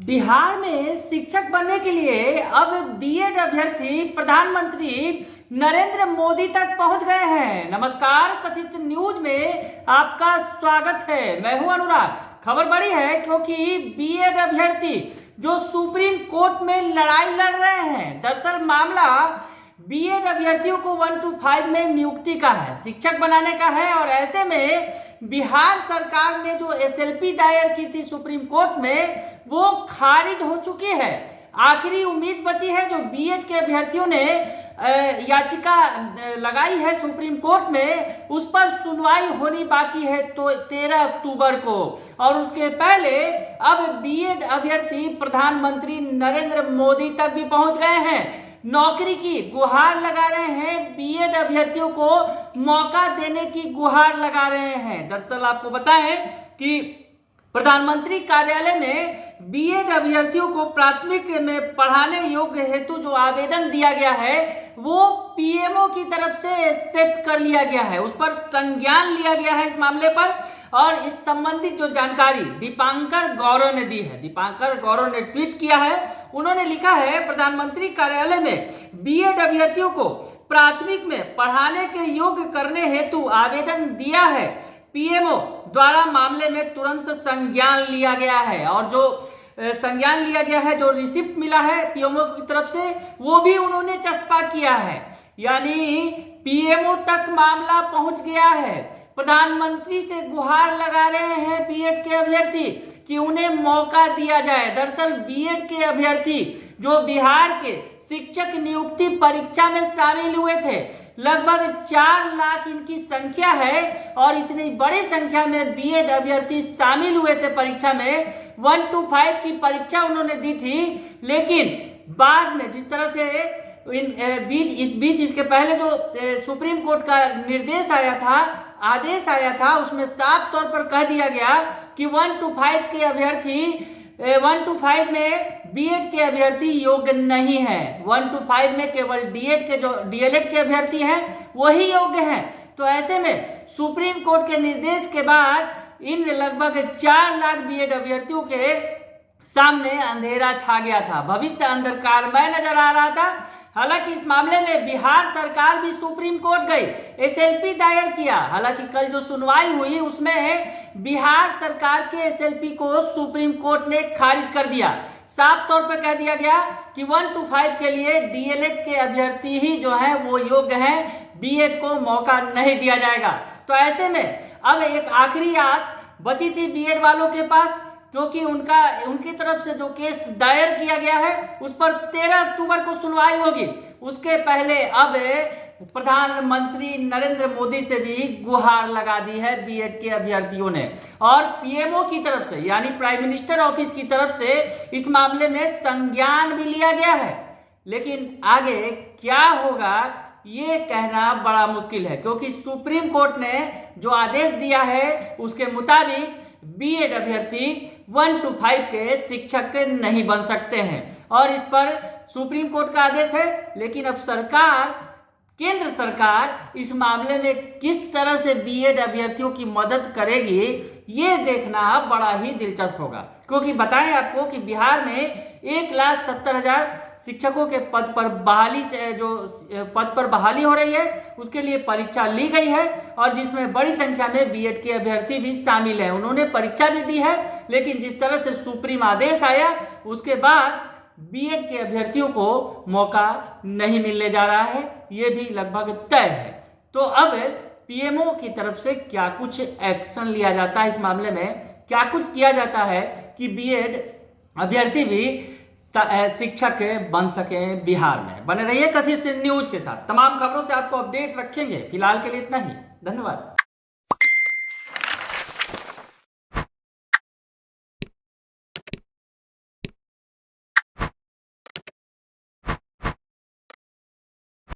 बिहार में शिक्षक बनने के लिए अब बीएड अभ्यर्थी प्रधानमंत्री नरेंद्र मोदी तक पहुंच गए हैं। नमस्कार, कशिश न्यूज में आपका स्वागत है। मैं हूं अनुराग। खबर बड़ी है क्योंकि बीएड अभ्यर्थी जो सुप्रीम कोर्ट में लड़ाई लड़ रहे हैं। दरअसल मामला बीएड अभ्यर्थियों को 1 to 5 में नियुक्ति का है, शिक्षक बनाने का है। और ऐसे में बिहार सरकार ने जो एसएलपी दायर की थी सुप्रीम कोर्ट में, वो खारिज हो चुकी है। आखिरी उम्मीद बची है जो बीएड के अभ्यर्थियों ने याचिका लगाई है सुप्रीम कोर्ट में, उस पर सुनवाई होनी बाकी है तो 13 अक्टूबर को। और उसके पहले अब बीएड अभ्यर्थी प्रधानमंत्री नरेंद्र मोदी तक भी पहुंच गए हैं। नौकरी की गुहार लगा रहे हैं, बीएड अभ्यर्थियों को मौका देने की गुहार लगा रहे हैं। दरअसल आपको बताएं कि प्रधानमंत्री कार्यालय में बीएड अभ्यर्थियों को प्राथमिक में पढ़ाने योग्य हेतु जो आवेदन दिया गया है वो पीएमओ की तरफ से एक्सेप्ट कर लिया गया है, उस पर संज्ञान लिया गया है इस मामले पर। और इस संबंधित जो जानकारी दीपांकर गौरव ने दी है, दीपांकर गौरव ने ट्वीट किया है। उन्होंने लिखा है, प्रधानमंत्री कार्यालय में बीएड अभ्यर्थियों को प्राथमिक में पढ़ाने के योग्य करने हेतु आवेदन दिया है, पीएमओ द्वारा मामले में तुरंत संज्ञान लिया गया है। और जो संज्ञान लिया गया है, जो रिसिप्ट मिला है पीएमओ की तरफ से, वो भी उन्होंने चस्पा किया है। यानी पीएमओ तक मामला पहुंच गया है। प्रधानमंत्री से गुहार लगा रहे हैं बीएड के अभ्यर्थी कि उन्हें मौका दिया जाए। दरअसल बीएड के अभ्यर्थी जो बिहार के शिक्षक नियुक्ति परीक्षा में शामिल हुए थे, लगभग 4 लाख इनकी संख्या है। और इतनी बड़ी संख्या में बीएड अभ्यर्थी शामिल हुए थे परीक्षा में। 1 to 5 की परीक्षा उन्होंने दी थी, लेकिन बाद में जिस तरह से इस बीच इसके पहले जो सुप्रीम कोर्ट का निर्देश आया था, आदेश आया था, उसमें साफ तौर पर कह दिया गया कि 1 to 5 के अभ्यर्थी 1 to 5 में बीएड के अभ्यर्थी योग्य नहीं है। 1 to 5 में केवल डीएलएड के अभ्यर्थी हैं वही योग्य हैं। तो ऐसे में सुप्रीम कोर्ट के निर्देश के बाद इन लगभग 4 लाख बीएड अभ्यर्थियों के सामने अंधेरा छा गया था, भविष्य अंधकारमय नजर आ रहा था। हालांकि इस मामले में बिहार सरकार भी सुप्रीम कोर्ट गई, एसएलपी दायर किया। हालांकि कल जो सुनवाई हुई उसमें बिहार सरकार के एसएलपी को सुप्रीम कोर्ट ने खारिज कर दिया। साफ तौर पर कह दिया गया कि 1 to 5 के लिए डीएलएड के अभ्यर्थी ही जो हैं वो योग्य हैं, बीएड को मौका नहीं दिया जाएगा। तो ऐसे में अब एक आखिरी आस बची थी बीएड वालों के पास, क्योंकि उनकी तरफ से जो केस दायर किया गया है उस पर 13 अक्टूबर को सुनवाई होगी। उसके पहले अब प्रधानमंत्री नरेंद्र मोदी से भी गुहार लगा दी है बीएड के अभ्यर्थियों ने। और पीएमओ की तरफ से यानी प्राइम मिनिस्टर ऑफिस की तरफ से इस मामले में संज्ञान भी लिया गया है। लेकिन आगे क्या होगा ये कहना बड़ा मुश्किल है, क्योंकि सुप्रीम कोर्ट ने जो आदेश दिया है उसके मुताबिक बीएड अभ्यर्थी 1 to 5 के शिक्षक नहीं बन सकते हैं। और इस पर सुप्रीम कोर्ट का आदेश है, लेकिन अब केंद्र सरकार इस मामले में किस तरह से बीएड अभ्यर्थियों की मदद करेगी ये देखना बड़ा ही दिलचस्प होगा। क्योंकि बताएं आपको कि बिहार में 1,70,000 शिक्षकों के पद पर बहाली हो रही है, उसके लिए परीक्षा ली गई है। और जिसमें बड़ी संख्या में बीएड के अभ्यर्थी भी शामिल हैं, उन्होंने परीक्षा भी दी है। लेकिन जिस तरह से सुप्रीम आदेश आया उसके बाद बीएड के अभ्यर्थियों को मौका नहीं मिलने जा रहा है, ये भी लगभग तय है। तो अब पीएमओ की तरफ से क्या कुछ एक्शन लिया जाता है, इस मामले में क्या कुछ किया जाता है कि बीएड अभ्यर्थी भी शिक्षक बन सके बिहार में। बने रहिए कशिश न्यूज के साथ, तमाम खबरों से आपको अपडेट रखेंगे। फिलहाल के लिए इतना ही, धन्यवाद।